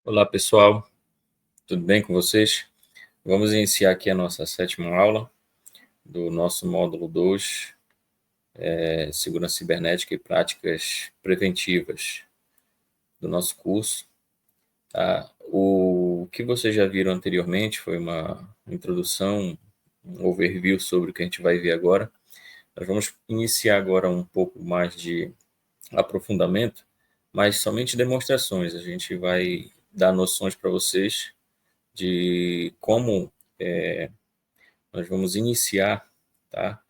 Olá, pessoal, tudo bem com vocês? Vamos iniciar aqui a nossa sétima aula do nosso módulo 2, Segurança Cibernética e Práticas Preventivas do nosso curso. Tá? O que vocês já viram anteriormente foi uma introdução, um overview sobre o que a gente vai ver agora. Nós vamos iniciar agora um pouco mais de aprofundamento, mas somente demonstrações. A gente vai dar noções para vocês de como nós vamos iniciar, tá,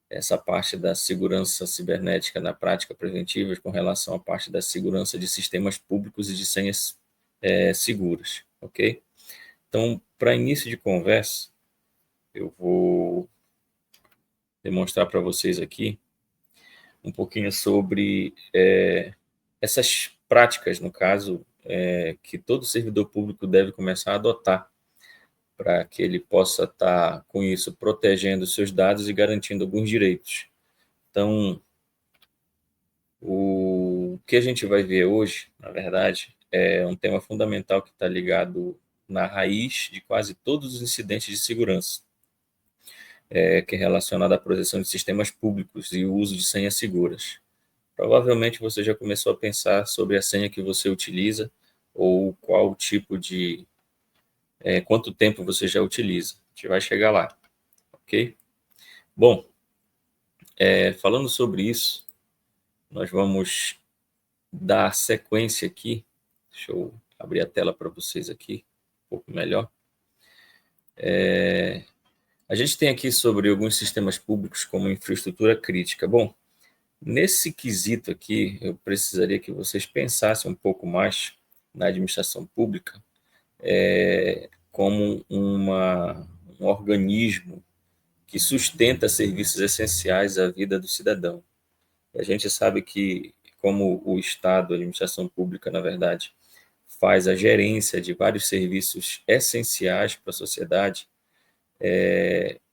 essa parte da segurança cibernética na prática preventiva com relação à parte da segurança de sistemas públicos e de senhas seguras, ok? Então, para início de conversa, eu vou demonstrar para vocês aqui um pouquinho sobre essas práticas, no caso, que todo servidor público deve começar a adotar para que ele possa estar, com isso, protegendo seus dados e garantindo alguns direitos. Então, o que a gente vai ver hoje, na verdade, é um tema fundamental que está ligado na raiz de quase todos os incidentes de segurança, que é relacionado à proteção de sistemas públicos e o uso de senhas seguras. Provavelmente você já começou a pensar sobre a senha que você utiliza ou qual tipo de, quanto tempo você já utiliza. A gente vai chegar lá, ok? Bom, falando sobre isso, nós vamos dar sequência aqui. Deixa eu abrir a tela para vocês aqui, um pouco melhor. A gente tem aqui sobre alguns sistemas públicos como infraestrutura crítica. Bom, nesse quesito aqui, eu precisaria que vocês pensassem um pouco mais na administração pública como um organismo que sustenta serviços essenciais à vida do cidadão. A gente sabe que, como o Estado, a administração pública, na verdade, faz a gerência de vários serviços essenciais para a sociedade,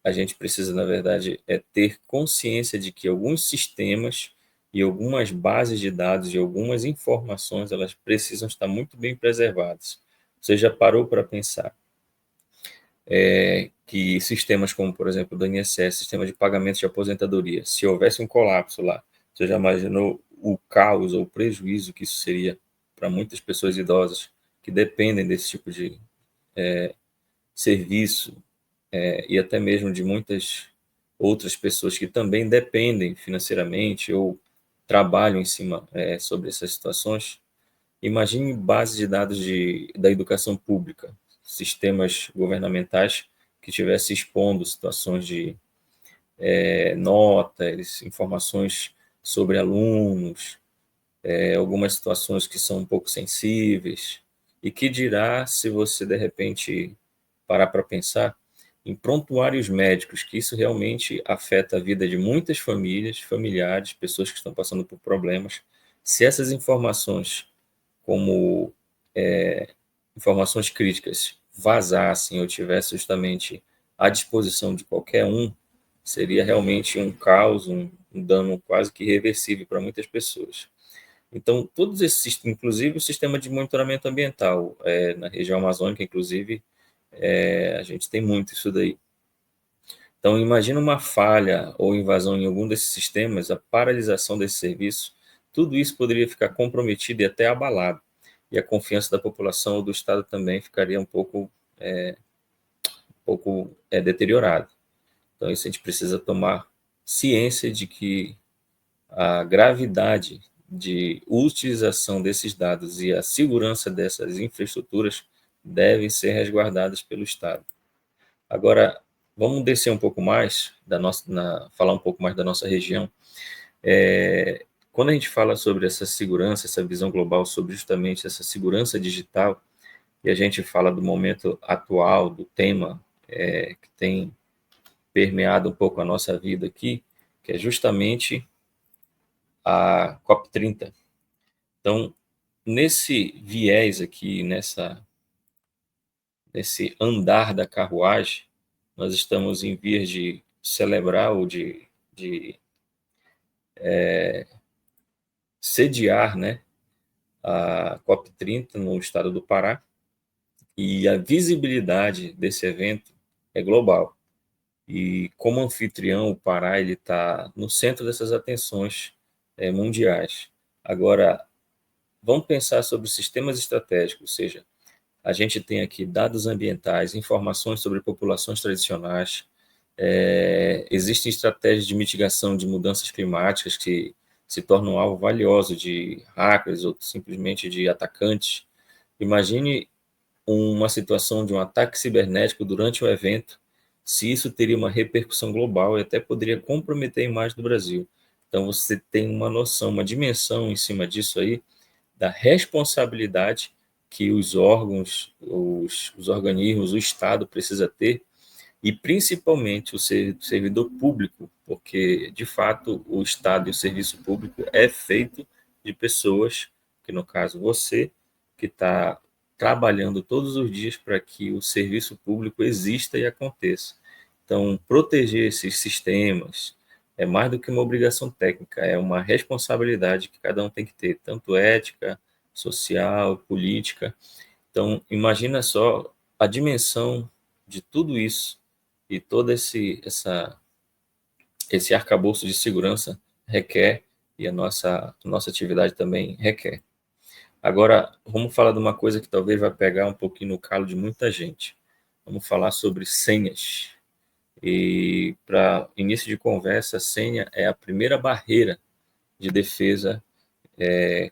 a gente precisa, na verdade, ter consciência de que alguns sistemas e algumas bases de dados e algumas informações, elas precisam estar muito bem preservadas. Você já parou para pensar que sistemas como, por exemplo, o do INSS, sistema de pagamento de aposentadoria, se houvesse um colapso lá, você já imaginou o caos ou o prejuízo que isso seria para muitas pessoas idosas que dependem desse tipo de serviço, e até mesmo de muitas outras pessoas que também dependem financeiramente ou trabalham em cima sobre essas situações. Imagine bases de dados da educação pública, sistemas governamentais que estivessem expondo situações de notas, informações sobre alunos, algumas situações que são um pouco sensíveis, e que dirá se você, de repente, parar para pensar em prontuários médicos, que isso realmente afeta a vida de muitas famílias, familiares, pessoas que estão passando por problemas. Se essas informações, como informações críticas, vazassem ou tivessem justamente à disposição de qualquer um, seria realmente um caos, um dano quase que irreversível para muitas pessoas. Então, todos esses, inclusive o sistema de monitoramento ambiental, na região amazônica, inclusive, a gente tem muito isso daí. Então, imagina uma falha ou invasão em algum desses sistemas, a paralisação desse serviço, tudo isso poderia ficar comprometido e até abalado. E a confiança da população ou do Estado também ficaria um pouco deteriorada. Então, isso a gente precisa tomar ciência de que a gravidade de utilização desses dados e a segurança dessas infraestruturas devem ser resguardadas pelo Estado. Agora, vamos descer um pouco mais falar um pouco mais da nossa região. Quando a gente fala sobre essa segurança, essa visão global sobre justamente essa segurança digital, e a gente fala do momento atual, do tema que tem permeado um pouco a nossa vida aqui, que é justamente a COP30. Então, nesse viés aqui, nesse andar da carruagem, nós estamos em vias de celebrar ou de sediar, né, a COP30 no estado do Pará. E a visibilidade desse evento é global. E como anfitrião, o Pará ele está no centro dessas atenções mundiais. Agora, vamos pensar sobre sistemas estratégicos, ou seja, a gente tem aqui dados ambientais, informações sobre populações tradicionais, existem estratégias de mitigação de mudanças climáticas que se tornam alvo valioso de hackers ou simplesmente de atacantes. Imagine uma situação de um ataque cibernético durante o evento, se isso teria uma repercussão global e até poderia comprometer a imagem do Brasil. Então você tem uma noção, uma dimensão em cima disso aí, da responsabilidade que os órgãos, os organismos, o Estado precisa ter, e principalmente o servidor público, porque, de fato, o Estado e o serviço público é feito de pessoas, que no caso você, que está trabalhando todos os dias para que o serviço público exista e aconteça. Então, proteger esses sistemas é mais do que uma obrigação técnica, é uma responsabilidade que cada um tem que ter, tanto ética, social, política. Então, imagina só a dimensão de tudo isso e todo esse arcabouço de segurança requer, e a nossa atividade também requer. Agora, vamos falar de uma coisa que talvez vai pegar um pouquinho no calo de muita gente. Vamos falar sobre senhas. E para início de conversa, a senha é a primeira barreira de defesa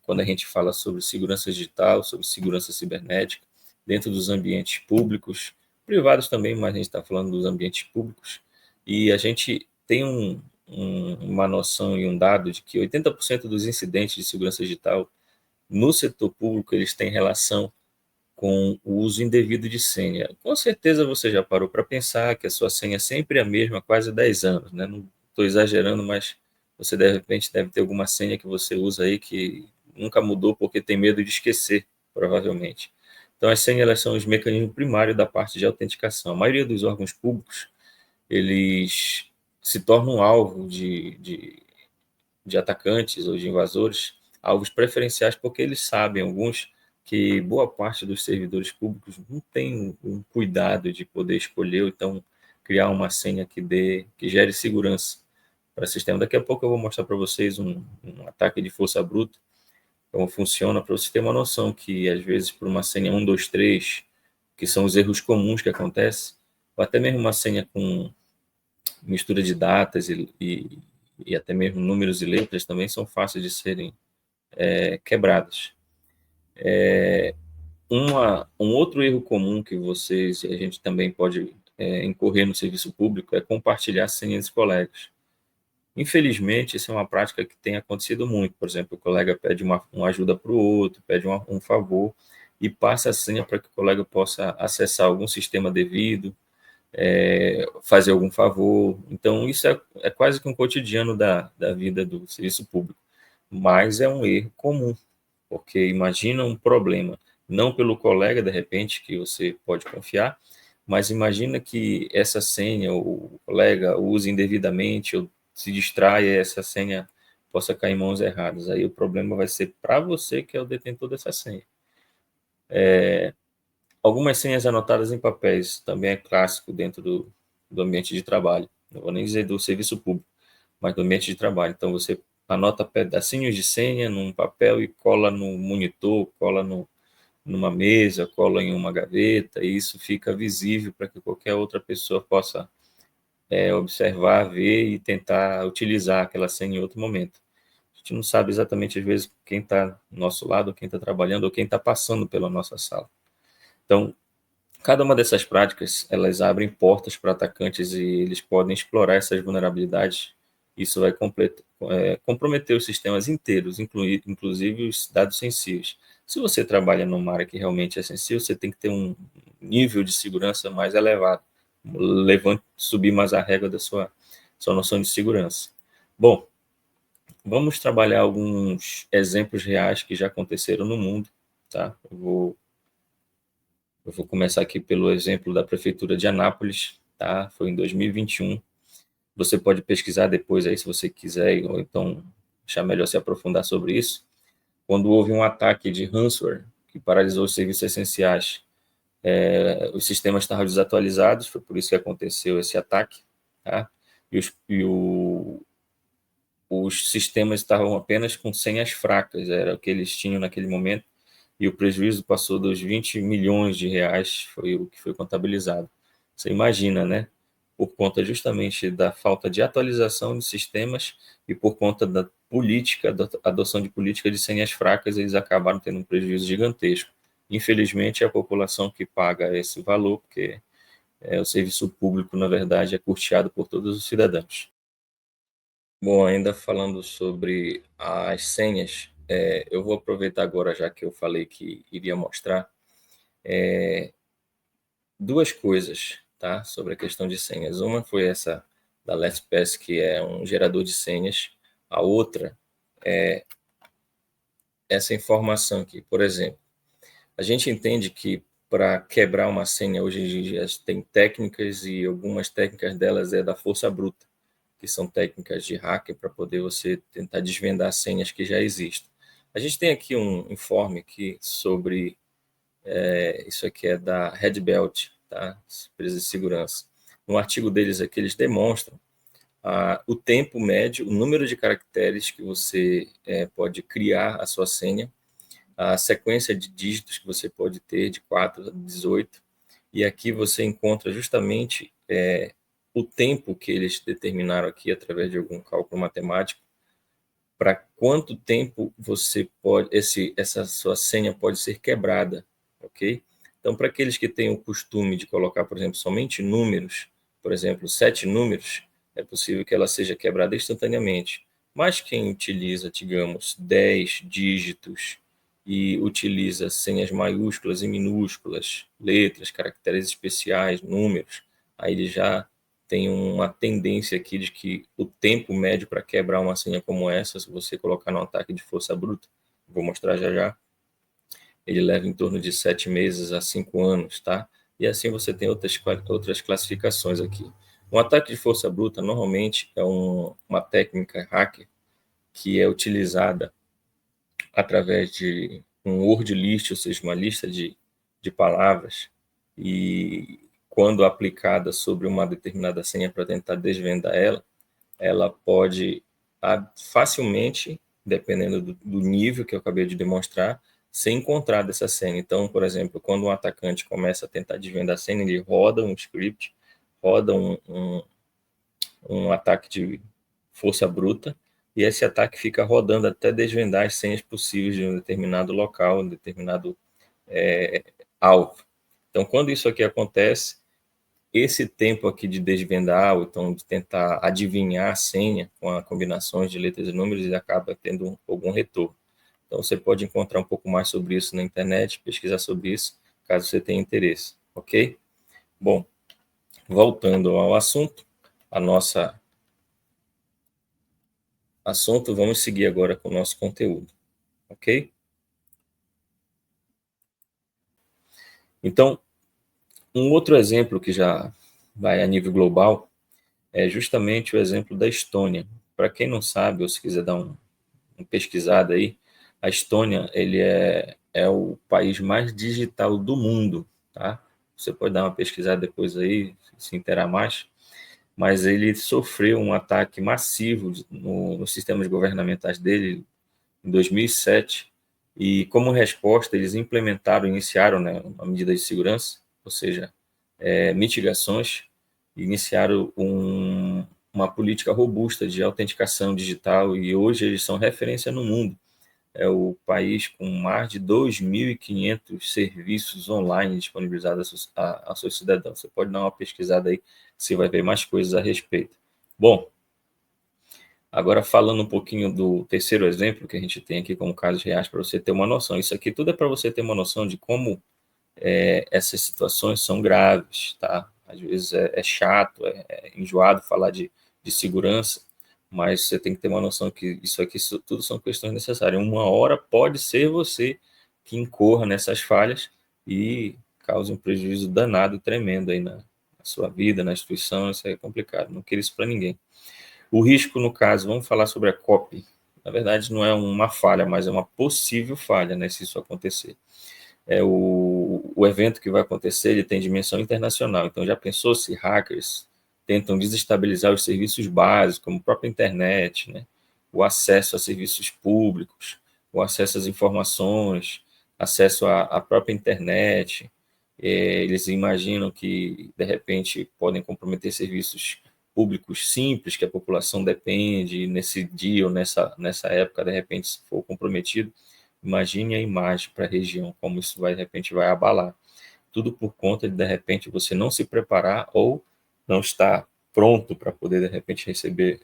quando a gente fala sobre segurança digital, sobre segurança cibernética, dentro dos ambientes públicos, privados também, mas a gente está falando dos ambientes públicos. E a gente tem uma noção e um dado de que 80% dos incidentes de segurança digital no setor público eles têm relação com o uso indevido de senha. Com certeza você já parou para pensar que a sua senha é sempre a mesma há quase 10 anos, né? Não estou exagerando, mas você de repente deve ter alguma senha que você usa aí que nunca mudou porque tem medo de esquecer, provavelmente. Então as senhas elas são os mecanismos primários da parte de autenticação. A maioria dos órgãos públicos, eles se tornam alvo de atacantes ou de invasores, alvos preferenciais, porque eles sabem, alguns, que boa parte dos servidores públicos não tem um cuidado de poder escolher, ou então criar uma senha que gere segurança para o sistema. Daqui a pouco eu vou mostrar para vocês um ataque de força bruta, como funciona, para você ter uma noção que, às vezes, por uma senha 123, que são os erros comuns que acontecem, ou até mesmo uma senha com mistura de datas e até mesmo números e letras também são fáceis de serem quebradas. Um outro erro comum que vocês e a gente também pode incorrer no serviço público é compartilhar senhas de colegas. Infelizmente, isso é uma prática que tem acontecido muito. Por exemplo, o colega pede uma ajuda para o outro, pede um favor e passa a senha para que o colega possa acessar algum sistema devido, fazer algum favor. Então, isso é quase que um cotidiano da vida do serviço público, mas é um erro comum, porque imagina um problema, não pelo colega, de repente, que você pode confiar, mas imagina que essa senha o colega use indevidamente ou se distraia e essa senha possa cair em mãos erradas. Aí o problema vai ser para você, que é o detentor dessa senha. Algumas senhas anotadas em papéis também é clássico dentro do ambiente de trabalho. Não vou nem dizer do serviço público, mas do ambiente de trabalho. Então, você anota pedacinhos de senha num papel e cola no monitor, cola numa mesa, cola em uma gaveta, e isso fica visível para que qualquer outra pessoa possa observar, ver e tentar utilizar aquela senha em outro momento. A gente não sabe exatamente, às vezes, quem está do nosso lado, quem está trabalhando ou quem está passando pela nossa sala. Então, cada uma dessas práticas, elas abrem portas para atacantes e eles podem explorar essas vulnerabilidades. Isso vai comprometer os sistemas inteiros, inclusive os dados sensíveis. Se você trabalha numa área que realmente é sensível, você tem que ter um nível de segurança mais elevado, subir mais a régua da sua noção de segurança. Bom, vamos trabalhar alguns exemplos reais que já aconteceram no mundo, tá? Eu vou começar aqui pelo exemplo da Prefeitura de Anápolis, tá? Foi em 2021. Você pode pesquisar depois aí, se você quiser, ou então achar melhor se aprofundar sobre isso. Quando houve um ataque de ransomware que paralisou os serviços essenciais os sistemas estavam desatualizados, foi por isso que aconteceu esse ataque, tá? Os sistemas estavam apenas com senhas fracas, era o que eles tinham naquele momento, e o prejuízo passou dos 20 milhões de reais, foi o que foi contabilizado. Você imagina, né? Por conta justamente da falta de atualização de sistemas e por conta da política, da adoção de política de senhas fracas, eles acabaram tendo um prejuízo gigantesco. Infelizmente, é a população que paga esse valor, porque o serviço público, na verdade, é custeado por todos os cidadãos. Bom, ainda falando sobre as senhas, eu vou aproveitar agora, já que eu falei que iria mostrar, duas coisas, tá, sobre a questão de senhas. Uma foi essa da LastPass, que é um gerador de senhas. A outra é essa informação aqui. Por exemplo, a gente entende que para quebrar uma senha hoje em dia tem técnicas e algumas técnicas delas é da força bruta, que são técnicas de hacker para poder você tentar desvendar senhas que já existem. A gente tem aqui um informe aqui sobre isso aqui é da Red Belt, tá? Empresa de segurança. No artigo deles aqui eles demonstram o tempo médio, o número de caracteres que você pode criar a sua senha, a sequência de dígitos que você pode ter de 4 a 18, e aqui você encontra justamente o tempo que eles determinaram aqui através de algum cálculo matemático para quanto tempo você pode essa sua senha pode ser quebrada, ok? Então, para aqueles que têm o costume de colocar, por exemplo, somente números, por exemplo, 7 números, é possível que ela seja quebrada instantaneamente. Mas quem utiliza, digamos, 10 dígitos e utiliza senhas maiúsculas e minúsculas, letras, caracteres especiais, números, aí ele já tem uma tendência aqui de que o tempo médio para quebrar uma senha como essa, se você colocar no ataque de força bruta, vou mostrar já já, ele leva em torno de 7 meses a 5 anos, tá? E assim você tem outras classificações aqui. Um ataque de força bruta, normalmente, é uma técnica hacker que é utilizada através de um word list, ou seja, uma lista de palavras, e quando aplicada sobre uma determinada senha para tentar desvendar ela pode facilmente, dependendo do nível que eu acabei de demonstrar, ser encontrada essa senha. Então, por exemplo, quando um atacante começa a tentar desvendar a senha, ele roda um script, roda um ataque de força bruta, e esse ataque fica rodando até desvendar as senhas possíveis de um determinado local, um determinado alvo. Então, quando isso aqui acontece, esse tempo aqui de desvendar, ou então de tentar adivinhar a senha com a combinações de letras e números, ele acaba tendo algum retorno. Então, você pode encontrar um pouco mais sobre isso na internet, pesquisar sobre isso, caso você tenha interesse, ok? Bom, voltando ao assunto, a nossa assunto, vamos seguir agora com o nosso conteúdo, ok? Então, um outro exemplo que já vai a nível global é justamente o exemplo da Estônia. Para quem não sabe, ou se quiser dar uma pesquisada aí, a Estônia ele é o país mais digital do mundo, tá? Você pode dar uma pesquisada depois aí, se interar mais, mas ele sofreu um ataque massivo nos sistemas governamentais dele em 2007, e como resposta eles iniciaram, né, uma medida de segurança, ou seja, mitigações, e iniciaram uma política robusta de autenticação digital, e hoje eles são referência no mundo. É o país com mais de 2.500 serviços online disponibilizados a seus cidadãos. Você pode dar uma pesquisada aí, você vai ver mais coisas a respeito. Bom, agora falando um pouquinho do terceiro exemplo que a gente tem aqui como casos reais, para você ter uma noção. Isso aqui tudo é para você ter uma noção de como essas situações são graves, tá? Às vezes é chato, é enjoado falar de segurança, mas você tem que ter uma noção que isso aqui tudo são questões necessárias. Uma hora pode ser você que incorra nessas falhas e cause um prejuízo danado, tremendo aí na sua vida, na instituição. Isso é complicado, não quero isso para ninguém. O risco, no caso, vamos falar sobre a copy. Na verdade, não é uma falha, mas é uma possível falha, né, se isso acontecer. o evento que vai acontecer, ele tem dimensão internacional. Então, já pensou se hackers tentam desestabilizar os serviços básicos, como a própria internet, né? O acesso a serviços públicos, o acesso às informações, acesso à própria internet. Eles imaginam que, de repente, podem comprometer serviços públicos simples, que a população depende, nesse dia ou nessa época, de repente, se for comprometido, imagine a imagem para a região, como isso vai, de repente, vai abalar. Tudo por conta de repente, você não se preparar ou não estar pronto para poder, de repente, receber,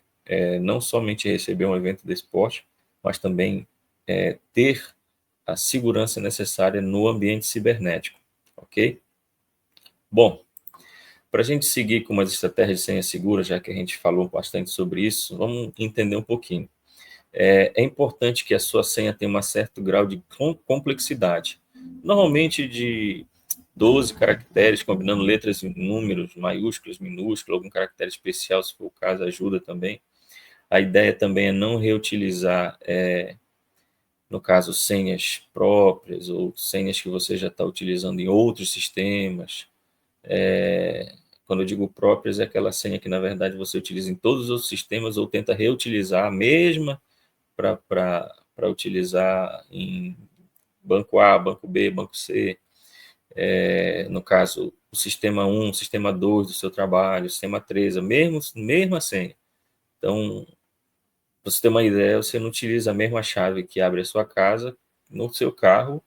não somente receber um evento desse porte, mas também ter a segurança necessária no ambiente cibernético, ok? Bom, para a gente seguir com umas estratégias de senha segura, já que a gente falou bastante sobre isso, vamos entender um pouquinho. É importante que a sua senha tenha um certo grau de complexidade, normalmente de 12 caracteres, combinando letras e números, maiúsculos, minúsculos, algum caractere especial, se for o caso, ajuda também. A ideia também é não reutilizar, no caso, senhas próprias ou senhas que você já está utilizando em outros sistemas. Quando eu digo próprias, é aquela senha que, na verdade, você utiliza em todos os sistemas ou tenta reutilizar a mesma para utilizar em banco A, banco B, banco C. No caso, o sistema 1, o sistema 2 do seu trabalho, o sistema 3, a mesma senha. Então, para você ter uma ideia, você não utiliza a mesma chave que abre a sua casa no seu carro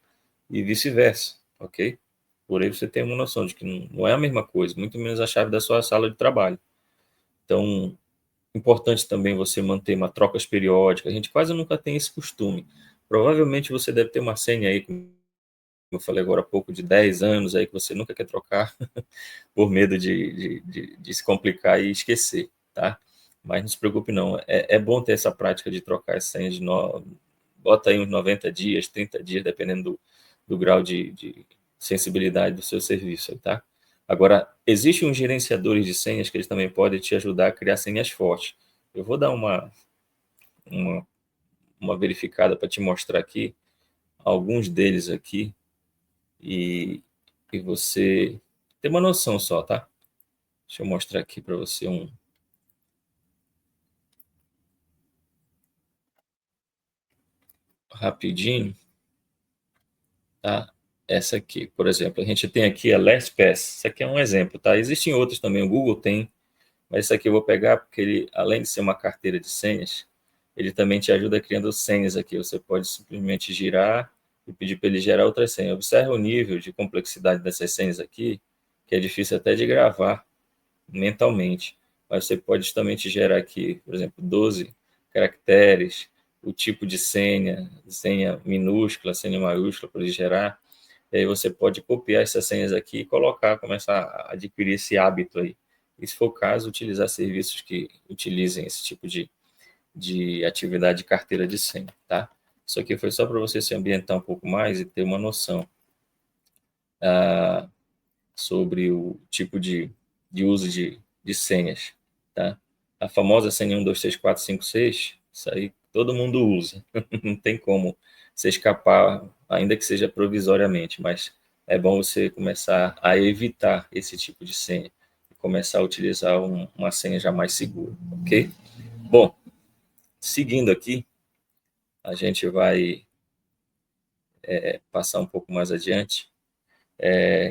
e vice-versa, ok? Por aí você tem uma noção de que não é a mesma coisa, muito menos a chave da sua sala de trabalho. Então, importante também você manter uma trocas periódicas. A gente quase nunca tem esse costume. Provavelmente você deve ter uma senha aí, como eu falei agora há pouco, de 10 anos aí que você nunca quer trocar por medo de se complicar e esquecer, tá? Mas não se preocupe não, é bom ter essa prática de trocar as senhas bota aí uns 90 dias, 30 dias, dependendo do grau de sensibilidade do seu serviço, tá? Agora, existem uns gerenciadores de senhas que eles também podem te ajudar a criar senhas fortes. Eu vou dar uma, uma verificada para te mostrar aqui, alguns deles aqui, e você ter uma noção só, tá? Deixa eu mostrar aqui para você rapidinho, tá? Essa aqui, por exemplo, a gente tem aqui a LastPass. Isso aqui é um exemplo, tá? Existem outros também, o Google tem, mas isso aqui eu vou pegar porque ele, além de ser uma carteira de senhas, ele também te ajuda criando senhas aqui. Você pode simplesmente girar e pedir para ele gerar outras senhas. Observe o nível de complexidade dessas senhas aqui, que é difícil até de gravar mentalmente. Mas você pode justamente gerar aqui, por exemplo, 12 caracteres, o tipo de senha, senha minúscula, senha maiúscula para ele gerar. E aí você pode copiar essas senhas aqui e colocar, começar a adquirir esse hábito aí. E se for o caso, utilizar serviços que utilizem esse tipo de atividade de carteira de senha, tá? Isso aqui foi só para você se ambientar um pouco mais e ter uma noção sobre o tipo de uso de senhas, tá? A famosa senha 1, 2, 3, 4, 5, 6, isso aí todo mundo usa. Não tem como você escapar, ainda que seja provisoriamente, mas é bom você começar a evitar esse tipo de senha e começar a utilizar uma senha já mais segura, ok? Bom, seguindo aqui, a gente vai passar um pouco mais adiante,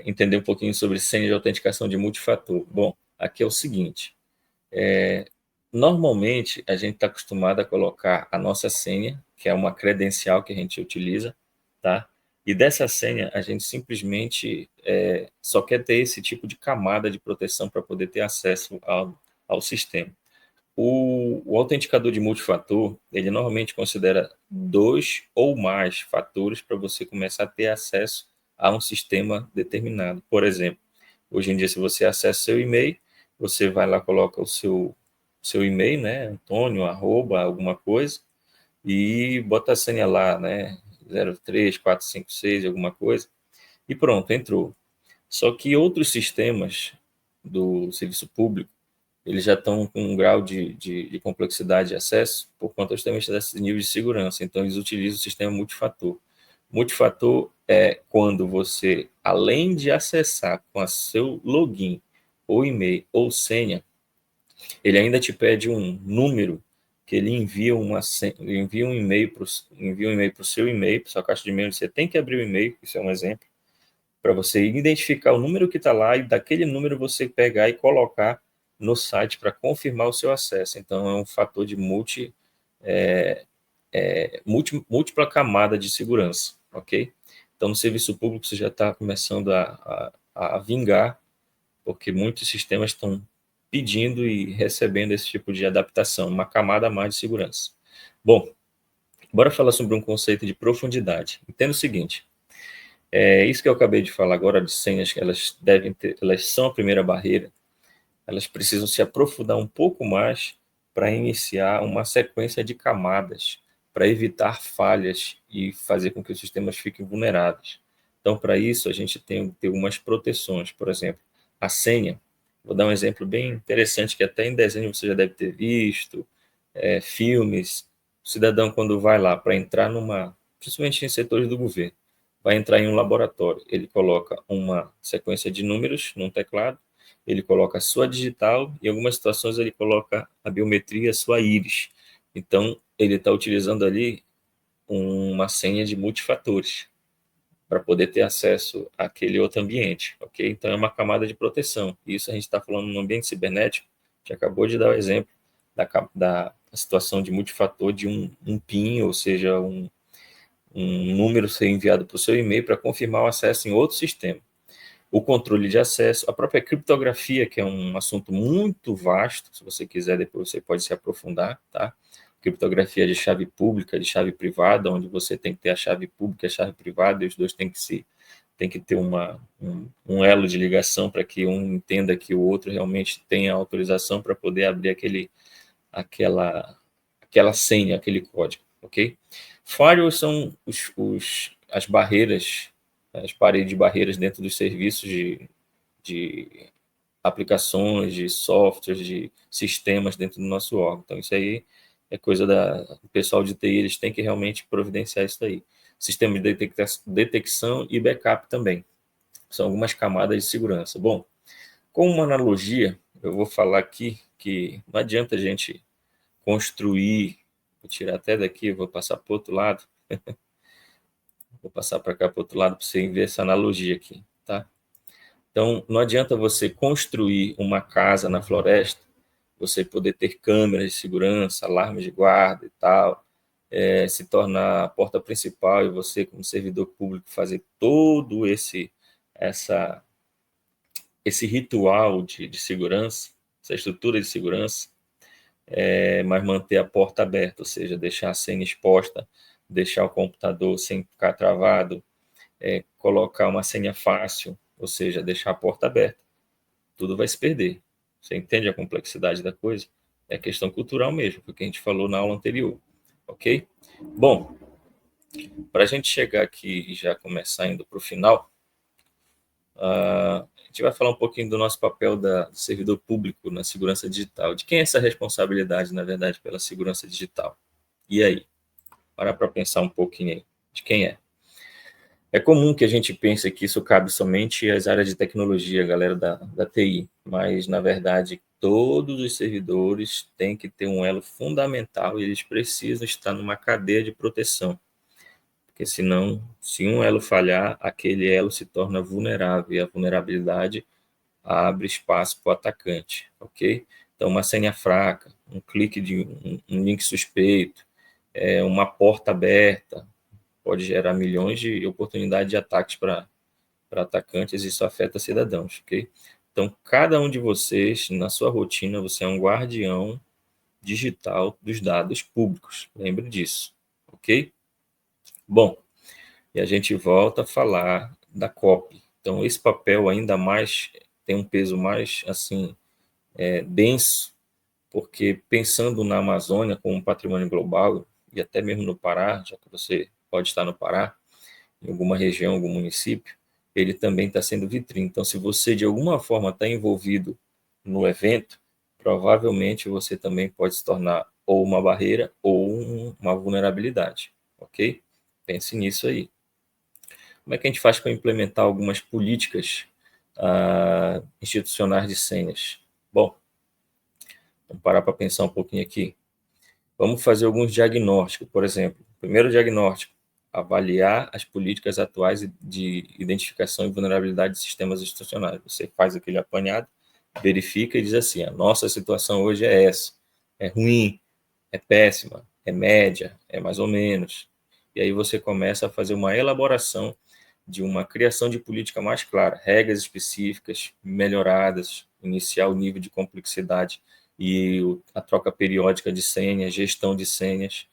entender um pouquinho sobre senha de autenticação de multifator. Bom, aqui é o seguinte, normalmente a gente está acostumado a colocar a nossa senha, que é uma credencial que a gente utiliza, tá? E dessa senha a gente simplesmente só quer ter esse tipo de camada de proteção para poder ter acesso ao sistema. O autenticador de multifator, ele normalmente considera 2 ou mais fatores para você começar a ter acesso a um sistema determinado. Por exemplo, hoje em dia, se você acessa seu e-mail, você vai lá, coloca o seu e-mail, né, Antônio, arroba, alguma coisa, e bota a senha lá, né, 03456, alguma coisa, e pronto, entrou. Só que outros sistemas do serviço público, eles já estão com um grau de complexidade de acesso por conta justamente desses níveis de segurança. Então, eles utilizam o sistema multifator. Multifator é quando você, além de acessar com a seu login, ou e-mail, ou senha, ele ainda te pede um número que ele envia envia um e-mail para o seu e-mail, para sua caixa de e-mail. Você tem que abrir o e-mail, isso é um exemplo, para você identificar o número que está lá e daquele número você pegar e colocar no site para confirmar o seu acesso. Então, é um fator de múltipla camada de segurança, ok? Então, no serviço público, você já está começando a vingar, porque muitos sistemas estão pedindo e recebendo esse tipo de adaptação, uma camada a mais de segurança. Bom, bora falar sobre um conceito de profundidade. Entenda o seguinte, isso que eu acabei de falar agora de senhas, elas são a primeira barreira, elas precisam se aprofundar um pouco mais para iniciar uma sequência de camadas, para evitar falhas e fazer com que os sistemas fiquem vulneráveis. Então, para isso, a gente tem que ter algumas proteções. Por exemplo, a senha. Vou dar um exemplo bem interessante que até em desenho você já deve ter visto, filmes. O cidadão, quando vai lá para entrar principalmente em setores do governo, vai entrar em um laboratório, ele coloca uma sequência de números num teclado, ele coloca a sua digital, e em algumas situações ele coloca a biometria, a sua íris. Então, ele está utilizando ali uma senha de multifatores para poder ter acesso àquele outro ambiente, ok? Então, é uma camada de proteção. Isso a gente está falando no ambiente cibernético, que acabou de dar o exemplo da situação de multifator de um PIN, ou seja, um número ser enviado para o seu e-mail para confirmar o acesso em outro sistema. O controle de acesso, a própria criptografia, que é um assunto muito vasto, se você quiser, depois você pode se aprofundar, tá? Criptografia de chave pública, de chave privada, onde você tem que ter a chave pública e a chave privada, e os dois tem que ter um elo de ligação para que um entenda que o outro realmente tenha autorização para poder abrir aquela senha, aquele código, ok? Firewalls são as barreiras, as paredes de barreiras dentro dos serviços de aplicações, de softwares, de sistemas dentro do nosso órgão. Então, isso aí é coisa do pessoal de TI, eles têm que realmente providenciar isso aí. Sistema de detecção e backup também. São algumas camadas de segurança. Bom, com uma analogia, eu vou falar aqui que não adianta a gente construir, vou tirar até daqui, vou passar para o outro lado, vou passar para cá para o outro lado para você ver essa analogia aqui, tá? Então, não adianta você construir uma casa na floresta, você poder ter câmeras de segurança, alarmes de guarda e tal, se tornar a porta principal e você, como servidor público, fazer todo esse ritual de segurança, essa estrutura de segurança, mas manter a porta aberta, ou seja, deixar a senha exposta, deixar o computador sem ficar travado, colocar uma senha fácil, ou seja, deixar a porta aberta. Tudo vai se perder. Você entende a complexidade da coisa? É questão cultural mesmo, foi o que a gente falou na aula anterior, ok? Bom, para a gente chegar aqui e já começar indo para o final, a gente vai falar um pouquinho do nosso papel do servidor público na segurança digital. De quem é essa responsabilidade, na verdade, pela segurança digital? E aí? Para pensar um pouquinho aí. De quem é? É comum que a gente pense que isso cabe somente às áreas de tecnologia, a galera da TI, mas, na verdade, todos os servidores têm que ter um elo fundamental e eles precisam estar numa cadeia de proteção, porque senão, se um elo falhar, aquele elo se torna vulnerável e a vulnerabilidade abre espaço para o atacante, ok? Então, uma senha fraca, um clique de um link suspeito, uma porta aberta, pode gerar milhões de oportunidades de ataques para atacantes e isso afeta cidadãos, ok? Então, cada um de vocês, na sua rotina, você é um guardião digital dos dados públicos. Lembre disso, ok? Bom, e a gente volta a falar da COP. Então, esse papel ainda mais tem um peso mais assim denso, porque pensando na Amazônia como um patrimônio global e até mesmo no Pará, já que você pode estar no Pará, em alguma região, algum município, ele também está sendo vitrine. Então, se você de alguma forma está envolvido no evento, provavelmente você também pode se tornar ou uma barreira ou uma vulnerabilidade, ok? Pense nisso aí. como é que a gente faz para implementar algumas políticas institucionais de senhas? Bom, vamos parar para pensar um pouquinho aqui. Vamos fazer alguns diagnósticos, por exemplo. Primeiro diagnóstico, avaliar as políticas atuais de identificação e vulnerabilidade de sistemas institucionais. Você faz aquele apanhado, verifica e diz assim, a nossa situação hoje é essa, é ruim, é péssima, é média, é mais ou menos. E aí você começa a fazer uma elaboração de uma criação de política mais clara, regras específicas, melhoradas, iniciar o nível de complexidade e a troca periódica de senhas, gestão de senhas.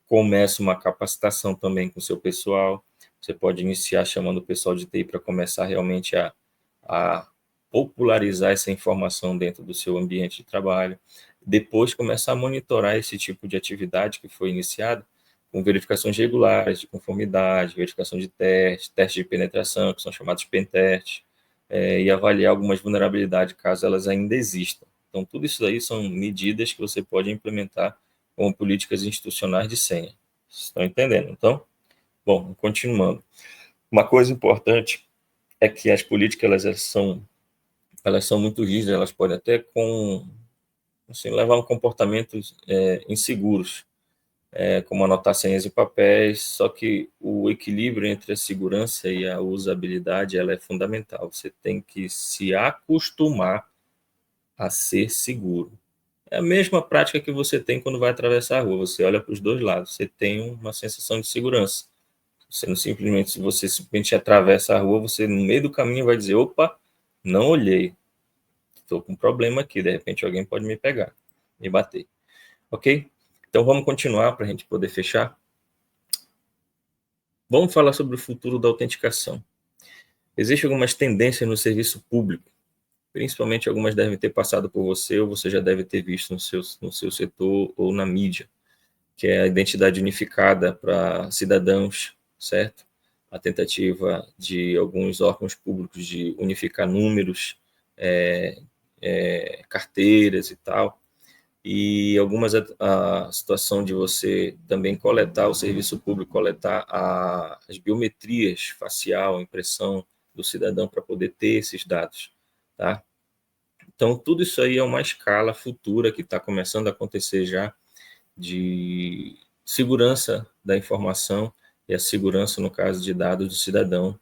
Começa uma capacitação também com o seu pessoal. Você pode iniciar chamando o pessoal de TI para começar realmente a popularizar essa informação dentro do seu ambiente de trabalho. Depois começar a monitorar esse tipo de atividade que foi iniciado com verificações regulares de conformidade, verificação de testes de penetração, que são chamados pentest, e avaliar algumas vulnerabilidades caso elas ainda existam. Então, tudo isso aí são medidas que você pode implementar como políticas institucionais de senha. Estão entendendo? Então, bom, continuando. Uma coisa importante é que as políticas elas são muito rígidas, elas podem até assim, levar a comportamentos inseguros, como anotar senhas em papéis, só que o equilíbrio entre a segurança e a usabilidade ela é fundamental. Você tem que se acostumar a ser seguro. É a mesma prática que você tem quando vai atravessar a rua. Você olha para os dois lados, você tem uma sensação de segurança. Você não simplesmente, se você simplesmente atravessa a rua, você no meio do caminho vai dizer, opa, não olhei, estou com um problema aqui, de repente alguém pode me pegar, me bater. Ok? Então vamos continuar para a gente poder fechar. Vamos falar sobre o futuro da autenticação. Existem algumas tendências no serviço público, principalmente algumas devem ter passado por você ou você já deve ter visto no seu setor ou na mídia, que é a identidade unificada para cidadãos, certo? A tentativa de alguns órgãos públicos de unificar números, carteiras e tal, e algumas a situação de você também coletar, o serviço público coletar as biometrias facial, impressão do cidadão para poder ter esses dados, tá? Então, tudo isso aí é uma escala futura que está começando a acontecer já, de segurança da informação e a segurança, no caso de dados do cidadão,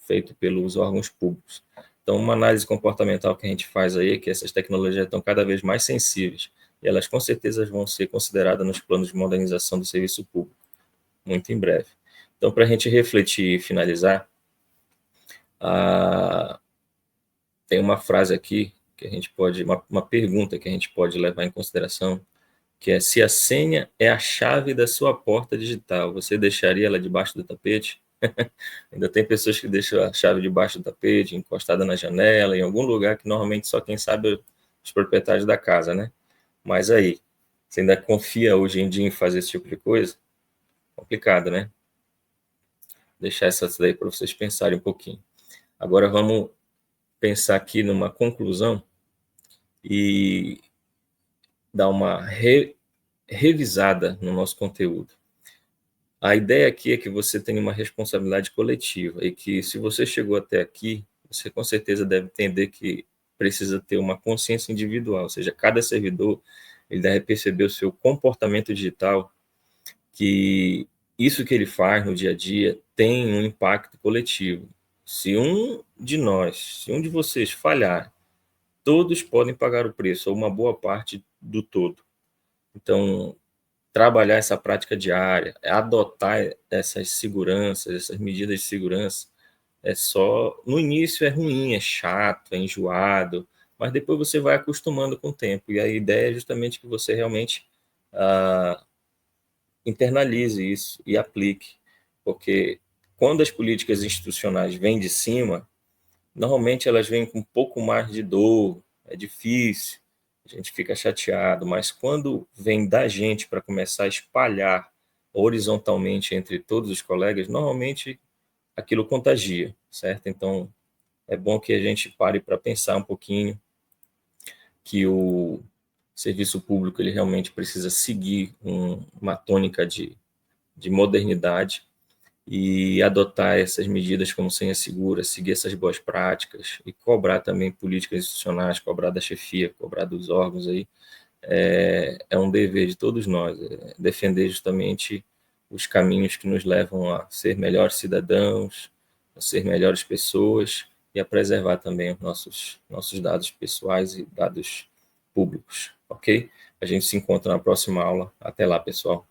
feito pelos órgãos públicos. Então, uma análise comportamental que a gente faz aí é que essas tecnologias estão cada vez mais sensíveis e elas com certeza vão ser consideradas nos planos de modernização do serviço público, muito em breve. Então, para a gente refletir e finalizar, tem uma frase aqui que a gente pode, uma pergunta que a gente pode levar em consideração, que é: se a senha é a chave da sua porta digital, você deixaria ela debaixo do tapete? Ainda tem pessoas que deixam a chave debaixo do tapete, encostada na janela, em algum lugar que normalmente só quem sabe é os proprietários da casa, né? Mas aí, você ainda confia hoje em dia em fazer esse tipo de coisa? Complicado, né? Deixar essas daí para vocês pensarem um pouquinho. Agora vamos pensar aqui numa conclusão e dar uma revisada no nosso conteúdo. A ideia aqui é que você tenha uma responsabilidade coletiva e que, se você chegou até aqui, você com certeza deve entender que precisa ter uma consciência individual, ou seja, cada servidor ele deve perceber o seu comportamento digital, que isso que ele faz no dia a dia tem um impacto coletivo. Se um de nós, se um de vocês falhar, todos podem pagar o preço, ou uma boa parte do todo. Então, trabalhar essa prática diária, adotar essas seguranças, essas medidas de segurança, no início é ruim, é chato, é enjoado, mas depois você vai acostumando com o tempo, e a ideia é justamente que você realmente internalize isso e aplique, porque quando as políticas institucionais vêm de cima, normalmente elas vêm com um pouco mais de dor, é difícil, a gente fica chateado, mas quando vem da gente para começar a espalhar horizontalmente entre todos os colegas, normalmente aquilo contagia, certo? Então, é bom que a gente pare para pensar um pouquinho que o serviço público ele realmente precisa seguir uma tônica de modernidade e adotar essas medidas como senha segura, seguir essas boas práticas e cobrar também políticas institucionais, cobrar da chefia, cobrar dos órgãos aí, é um dever de todos nós, defender justamente os caminhos que nos levam a ser melhores cidadãos, a ser melhores pessoas e a preservar também os nossos dados pessoais e dados públicos, ok? A gente se encontra na próxima aula. Até lá, pessoal.